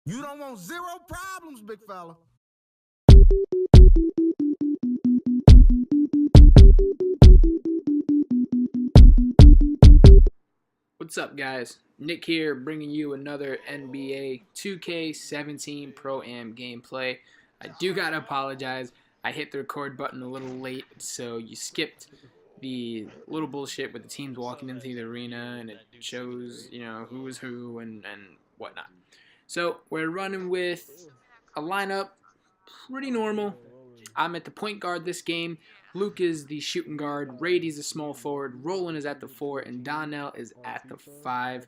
You don't want zero problems, big fella. What's up, guys? Nick here, bringing you another NBA 2K17 Pro-Am gameplay. I do gotta apologize. I hit the record button a little late, so you skipped the little bullshit with the teams walking into the arena, and it shows, who is who and whatnot. So we're running with a lineup pretty normal. I'm at the point guard this game. Luke is the shooting guard. Rady's the small forward. Roland is at the 4, and Donnell is at the 5.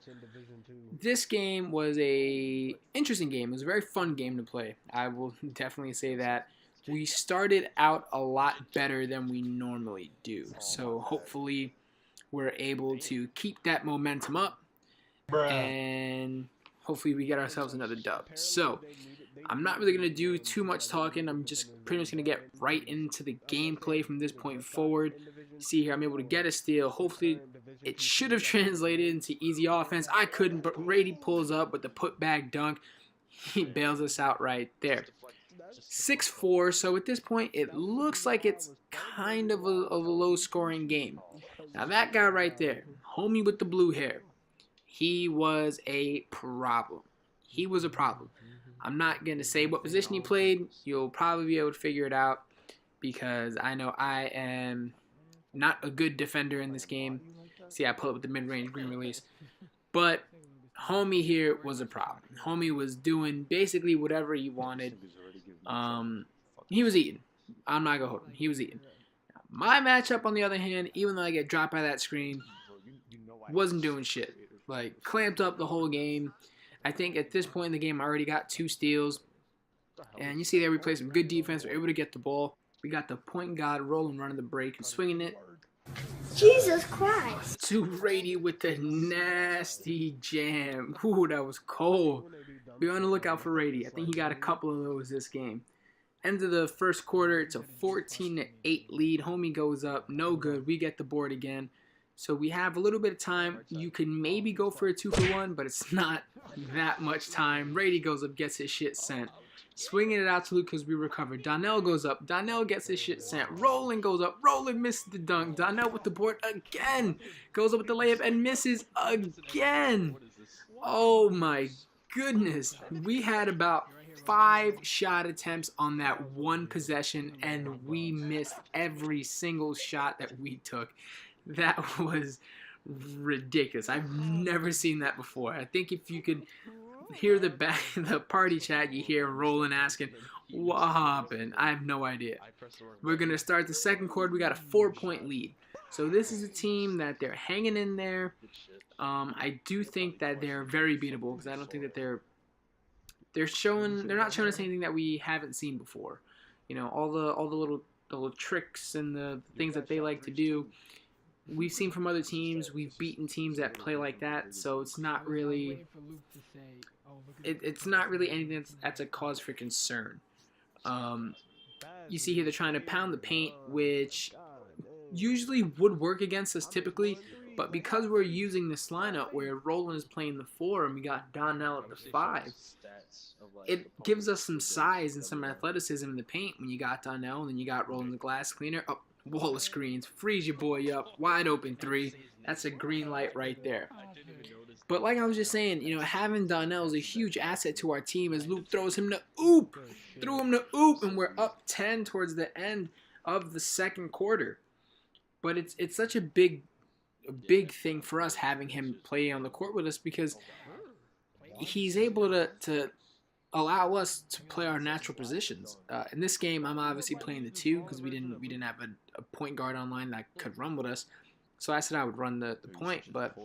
This game was a interesting game. It was a very fun game to play. I will definitely say that. We started out a lot better than we normally do. So hopefully we're able to keep that momentum up, and hopefully we get ourselves another dub. So I'm not really going to do too much talking. I'm just pretty much going to get right into the gameplay from this point forward. See here, I'm able to get a steal. Hopefully, it should have translated into easy offense. I couldn't, but Rady pulls up with the putback dunk. He bails us out right there. 6-4, so at this point, it looks like it's kind of a low-scoring game. Now, that guy right there, homie with the blue hair, he was a problem. He was a problem. I'm not going to say what position he played. You'll probably be able to figure it out because I know I am not a good defender in this game. See, I pull up with the mid-range green release. But homie here was a problem. Homie was doing basically whatever he wanted. He was eating. I'm not going to hold him. He was eating. My matchup, on the other hand, even though I get dropped by that screen, wasn't doing shit. Like, clamped up the whole game. I think at this point in the game, I already got 2 steals. And you see there, we played some good defense. We were able to get the ball. We got the point guard rolling, running the break, and swinging it. Jesus Christ. To Rady with the nasty jam. Ooh, that was cold. Be on the lookout for Rady. I think he got a couple of those this game. End of the first quarter, it's a 14-8 lead. Homie goes up. No good. We get the board again. So we have a little bit of time. You can maybe go for a 2-for-1, but it's not that much time. Rady goes up, gets his shit sent. Swinging it out to Luke because we recovered. Donnell goes up. Donnell gets his shit sent. Roland goes up. Roland misses the dunk. Donnell with the board again. Goes up with the layup and misses again. Oh my goodness. We had about 5 shot attempts on that one possession, and we missed every single shot that we took. That was ridiculous. I've never seen that before. I think if you could hear the party chat, you hear Roland asking, what happened? I have no idea. We're going to start the second quarter. We got a 4-point lead. So this is a team that they're hanging in there. I do think that they're very beatable because I don't think that they're not showing us anything that we haven't seen before. You know, all the little tricks and the things that they like to do. We've seen from other teams. We've beaten teams that play like that, so it's not really anything that's a cause for concern. You see here they're trying to pound the paint, which usually would work against us typically, but because we're using this lineup where Roland is playing the 4 and we got Donnell at the 5, it gives us some size and some athleticism in the paint when you got Donnell and then you got Roland the glass cleaner. Oh, wall of screens, freeze your boy up, wide open 3. That's a green light right there. But like I was just saying, having Donnell is a huge asset to our team as Luke throws him to oop. Threw him to oop, and we're up 10 towards the end of the second quarter. But it's such a big thing for us having him play on the court with us because he's able to allow us to play our natural positions. In this game, I'm obviously playing the 2 because we didn't have a point guard online that could run with us. So I said I would run the point, but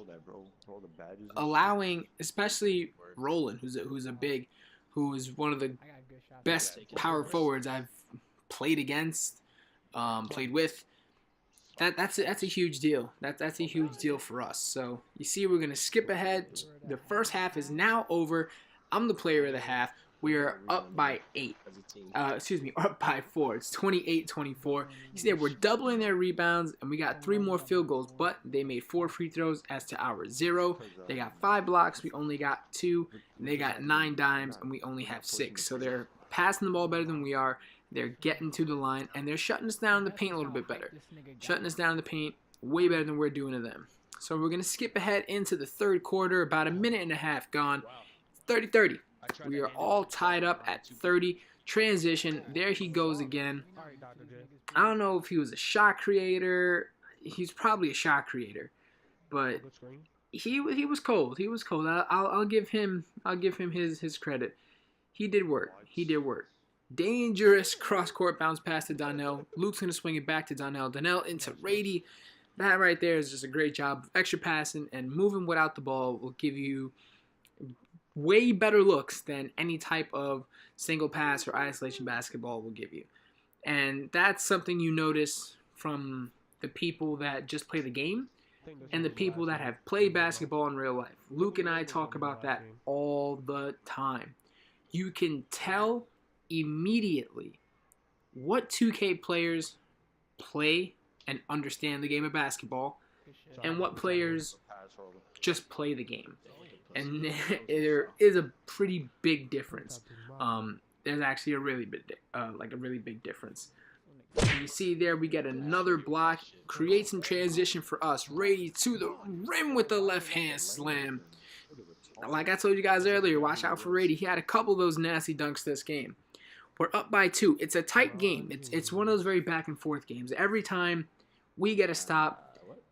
allowing, especially Roland, who's a big, who is one of the best power forwards I've played against, played with. That's a huge deal. That's a huge deal for us. So you see, we're gonna skip ahead. The first half is now over. I'm the player of the half. We are up by 8. Up by 4. It's 28-24. You see that we're doubling their rebounds, and we got 3 more field goals, but they made 4 free throws as to our 0. They got 5 blocks. We only got 2. And they got 9 dimes, and we only have 6. So they're passing the ball better than we are. They're getting to the line, and they're shutting us down in the paint a little bit better. Shutting us down in the paint way better than we're doing to them. So we're going to skip ahead into the third quarter, about a minute and a half gone. 30-30. We are all tied up at 30. Transition. There he goes again. I don't know if he was a shot creator. He's probably a shot creator, but he was cold. He was cold. I'll give him his credit. He did work. He did work. Dangerous cross-court bounce pass to Donnell. Luke's going to swing it back to Donnell. Donnell into Rady. That right there is just a great job of extra passing, and moving without the ball will give you way better looks than any type of single pass or isolation basketball will give you. And that's something you notice from the people that just play the game and the people that have played basketball in real life. Luke and I talk about that all the time. You can tell immediately what 2K players play and understand the game of basketball and what players just play the game. And there is a pretty big difference. There's actually a really big difference. You see there, we get another block, create some transition for us. Rady to the rim with the left hand slam. Like I told you guys earlier, watch out for Rady. He had a couple of those nasty dunks this game. We're up by 2. It's a tight game. It's one of those very back and forth games. Every time we get a stop,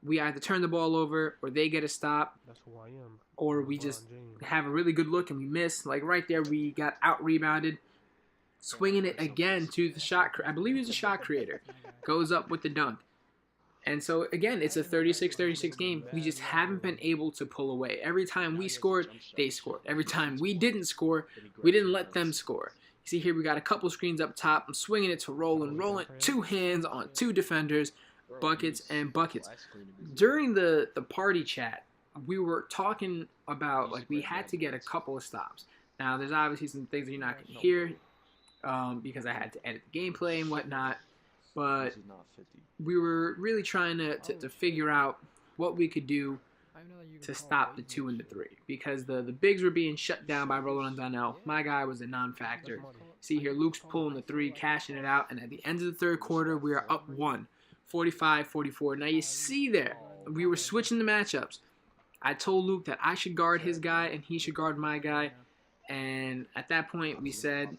we either turn the ball over, or they get a stop, or we just have a really good look and we miss. Like right there, we got out-rebounded. Swinging it again to the shot. I believe he's a shot creator. Goes up with the dunk. And so, again, it's a 36-36 game. We just haven't been able to pull away. Every time we scored, they scored. Every time we didn't score, we didn't let them score. You see here, we got a couple screens up top. I'm swinging it to Roland. Roland, 2 hands on 2 defenders. Buckets and buckets. During the party chat, we were talking about, like, we had to get a couple of stops. Now, there's obviously some things that you're not going to hear because I had to edit the gameplay and whatnot. But we were really trying to figure out what we could do to stop the 2 and the 3. Because the bigs were being shut down by Roland and Donnell. My guy was a non-factor. See here, Luke's pulling the 3, cashing it out. And at the end of the third quarter, we are up 1. 45-44. Now you see there, we were switching the matchups. I told Luke that I should guard his guy and he should guard my guy. And at that point, we said,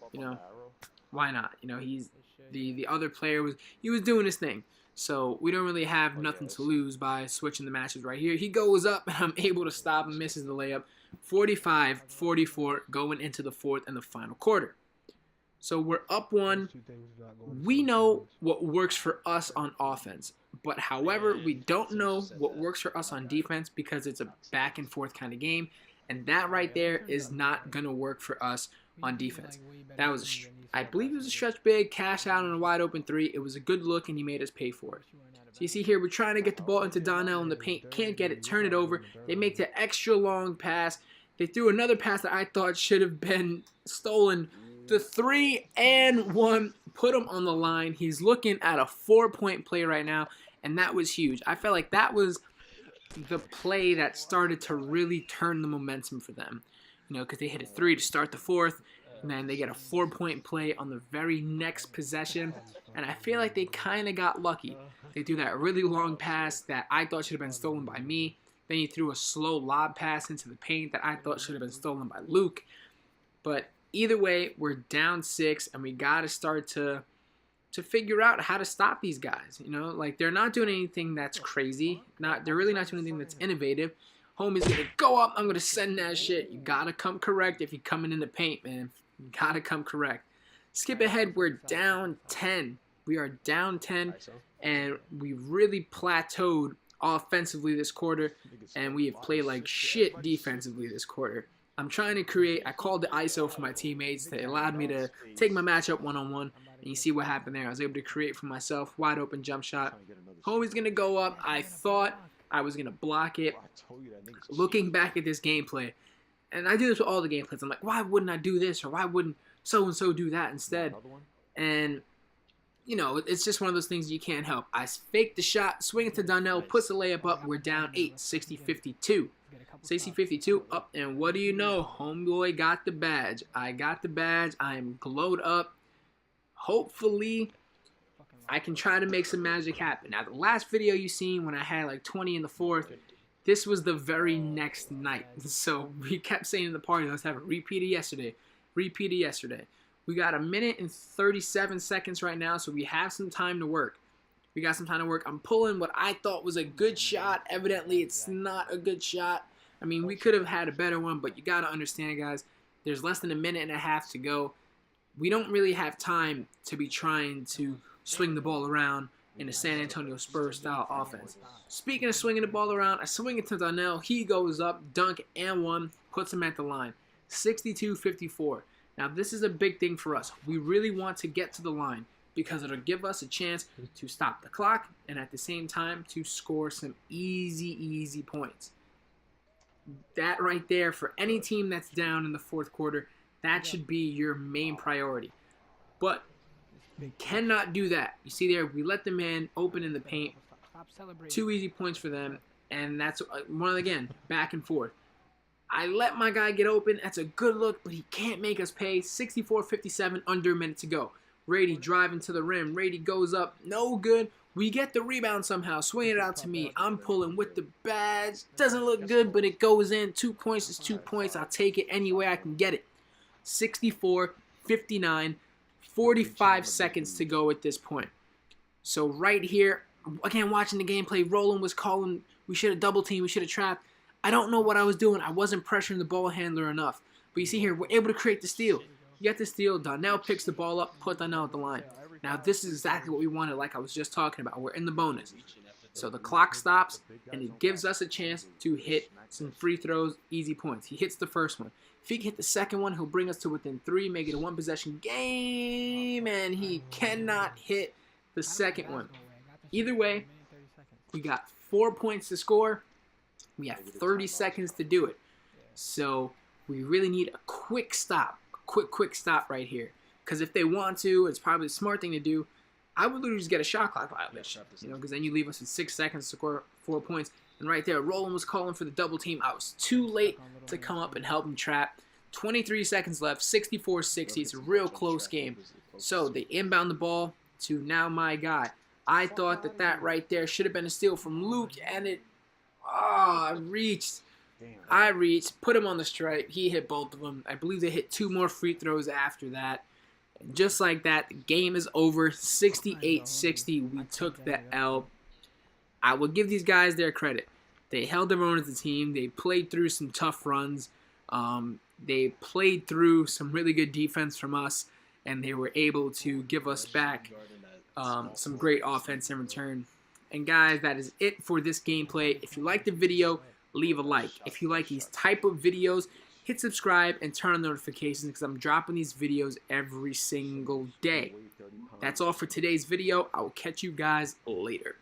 why not? He's the other player was doing his thing. So we don't really have nothing to lose by switching the matches right here. He goes up and I'm able to stop and misses the layup. 45-44 going into the fourth and the final quarter. So we're up 1. We know what works for us on offense. But however, we don't know what works for us on defense because it's a back and forth kind of game. And that right there is not going to work for us on defense. That was, I believe it was a stretch big, cash out on a wide open 3. It was a good look and he made us pay for it. So you see here, we're trying to get the ball into Donnell in the paint. Can't get it, turn it over. They make the extra long pass. They threw another pass that I thought should have been stolen. The 3 and 1 put him on the line. He's looking at a 4-point play right now, and that was huge. I felt like that was the play that started to really turn the momentum for them. Because they hit a 3 to start the fourth, and then they get a 4-point play on the very next possession. And I feel like they kind of got lucky. They threw that really long pass that I thought should have been stolen by me. Then he threw a slow lob pass into the paint that I thought should have been stolen by Luke. But either way, we're down 6, and we got to start to figure out how to stop these guys. Like they're not doing anything that's crazy. They're really not doing anything that's innovative. Homie's going to go up. I'm going to send that shit. You got to come correct if you're coming in the paint, man. You got to come correct. Skip ahead. We're down 10. We are down 10, and we really plateaued offensively this quarter, and we have played like shit defensively this quarter. I'm trying to create, I called the ISO for my teammates. They allowed me to take my matchup one-on-one, and you see what happened there. I was able to create for myself, wide open jump shot. Homie's going to go up. I thought I was going to block it. Looking back at this gameplay, And I do this with all the gameplays. I'm like, why wouldn't I do this, or why wouldn't so-and-so do that instead? And, you know, it's just one of those things you can't help. I fake the shot, swing it to Donnell, puts the layup up. We're down 8, 60-52. 60-52 up, and what do you know? Homeboy got the badge. I got the badge. I am glowed up. Hopefully, I can try to make some magic happen. Now, the last video you seen when I had like 20 in the fourth, this was the very next night. So we kept saying in the party, let's have a repeat of yesterday. Repeat of yesterday. We got 1 minute and 37 seconds right now, so we have some time to work. We got some time to work. I'm pulling what I thought was a good shot. Evidently, it's not a good shot. I mean, we could have had a better one, but you got to understand, guys, there's less than 1.5 minutes to go. We don't really have time to be trying to swing the ball around in a San Antonio Spurs style offense. Speaking of swinging the ball around, I swing it to Donnell. He goes up, dunk, and one, puts him at the line. 62-54. Now, this is a big thing for us. We really want to get to the line because it'll give us a chance to stop the clock and at the same time to score some easy points. That right there, for any team that's down in the fourth quarter, that should be your main priority. But we cannot do that. You see there, we let them in, open in the paint. 2 easy points for them, and that's one, again, back and forth. I let my guy get open. That's a good look, but he can't make us pay. 64-57, under a minute to go. Rady driving to the rim. Rady goes up. No good. We get the rebound somehow. Swing it out to me. I'm pulling with the badge. Doesn't look good, but it goes in. 2 points is 2 points. I'll take it any way I can get it. 64-59. 45 seconds to go at this point. So right here, again, watching the gameplay, Roland was calling, we should have double teamed, we should have trapped. I don't know what I was doing. I wasn't pressuring the ball handler enough. But you see here, we're able to create the steal. You get the steal, Donnell picks the ball up, put Donnell at the line. Now, this is exactly what we wanted, like I was just talking about. We're in the bonus. So the clock stops, and it gives us a chance to hit some free throws, easy points. He hits the first one. If he can hit the second one, he'll bring us to within 3, make it a one-possession game, and he cannot hit the second one. Either way, we got 4 points to score. We have 30 seconds to do it. So we really need a quick stop, quick stop right here. Because if they want to, it's probably a smart thing to do. I would literally just get a shot clock violation, you know, because then you leave us with 6 seconds to score 4 points. And right there, Roland was calling for the double team. I was too late to come up and help him trap. 23 seconds left, 64-60. It's a real close game. So they inbound the ball to now my guy. I thought that right there should have been a steal from Luke, and it, I reached, put him on the stripe. He hit both of them. I believe they hit 2 more free throws after that. And just like that, the game is over. 68-60, we took the L. I will give these guys their credit. They held their own as a team. They played through some tough runs. They played through some really good defense from us, and they were able to give us back some great offense in return. And guys, that is it for this gameplay. If you like the video, leave a like. If you like these type of videos, hit subscribe and turn on notifications because I'm dropping these videos every single day. That's all for today's video. I will catch you guys later.